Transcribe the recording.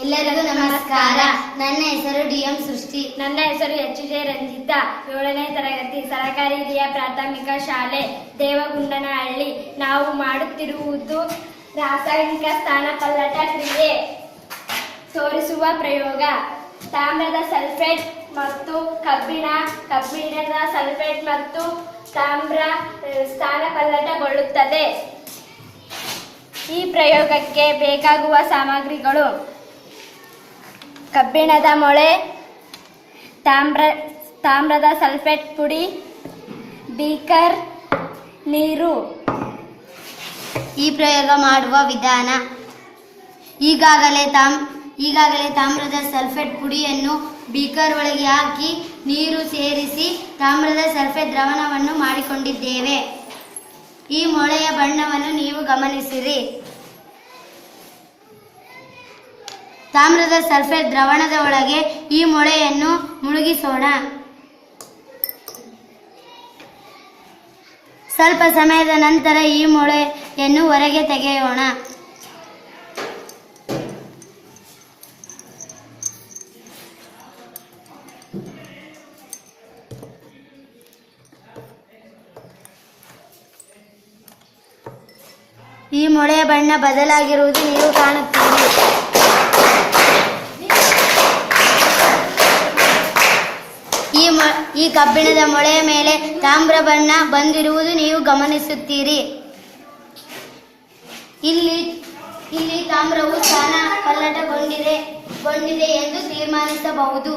ಎಲ್ಲರಿಗೂ ನಮಸ್ಕಾರ. ನನ್ನ ಹೆಸರು ಡಿ.ಎಂ. ಸೃಷ್ಟಿ. ನನ್ನ ಹೆಸರು ಎಚ್.ಜೆ. ರಂಜಿತಾ. 7ನೇ ತರಗತಿ, ಸರಕಾರಿ ಹಿರಿಯ ಪ್ರಾಥಮಿಕ ಶಾಲೆ, ದೇವಗುಂಡನಹಳ್ಳಿ. ನಾವು ಮಾಡುತ್ತಿರುವುದು ರಾಸಾಯನಿಕ ಸ್ಥಾನಪಲ್ಲಟ ಕ್ರಿಯೆ ತೋರಿಸುವ ಪ್ರಯೋಗ. ತಾಮ್ರದ ಸಲ್ಫೇಟ್ ಮತ್ತು ಕಬ್ಬಿಣದ ಸಲ್ಫೇಟ್ ಮತ್ತು ತಾಮ್ರ ಸ್ಥಾನಪಲ್ಲಟಗೊಳ್ಳುತ್ತದೆ. ಈ ಪ್ರಯೋಗಕ್ಕೆ ಬೇಕಾಗುವ ಸಾಮಗ್ರಿಗಳು: ಕಬ್ಬಿಣದ ಮೊಳೆ, ತಾಮ್ರದ ಸಲ್ಫೇಟ್ ಪುಡಿ, ಬೀಕರ್, ನೀರು. ಈ ಪ್ರಯೋಗ ಮಾಡುವ ವಿಧಾನ: ಈಗಾಗಲೇ ತಾಮ್ರದ ಸಲ್ಫೇಟ್ ಪುಡಿಯನ್ನು ಬೀಕರ್ ಒಳಗೆ ಹಾಕಿ ನೀರು ಸೇರಿಸಿ ತಾಮ್ರದ ಸಲ್ಫೇಟ್ ದ್ರಾವಣವನ್ನು ಮಾಡಿಕೊಂಡಿದ್ದೇವೆ. ಈ ಮೊಳೆಯ ಬಣ್ಣವನ್ನು ನೀವು ಗಮನಿಸಿರಿ. ತಾಮ್ರದ ಸಲ್ಫೇಟ್ ದ್ರಾವಣದ ಒಳಗೆ ಈ ಮೊಳೆಯನ್ನು ಮುಳುಗಿಸೋಣ. ಸ್ವಲ್ಪ ಸಮಯದ ನಂತರ ಈ ಮೊಳೆಯನ್ನು ಹೊರಗೆ ತೆಗೆಯೋಣ. ಈ ಮೊಳೆಯ ಬಣ್ಣ ಬದಲಾಗಿರುವುದು ನೀವು ಕಾಣುತ್ತೀರಿ. ಈ ಕಬ್ಬಿಣದ ಮೊಳೆಯ ಮೇಲೆ ತಾಮ್ರ ಬಣ್ಣ ಬಂದಿರುವುದು ನೀವು ಗಮನಿಸುತ್ತೀರಿ. ಇಲ್ಲಿ ತಾಮ್ರವು ಸ್ಥಾನ ಪಲ್ಲಟಗೊಂಡಿದೆ ಎಂದು ತೀರ್ಮಾನಿಸಬಹುದು.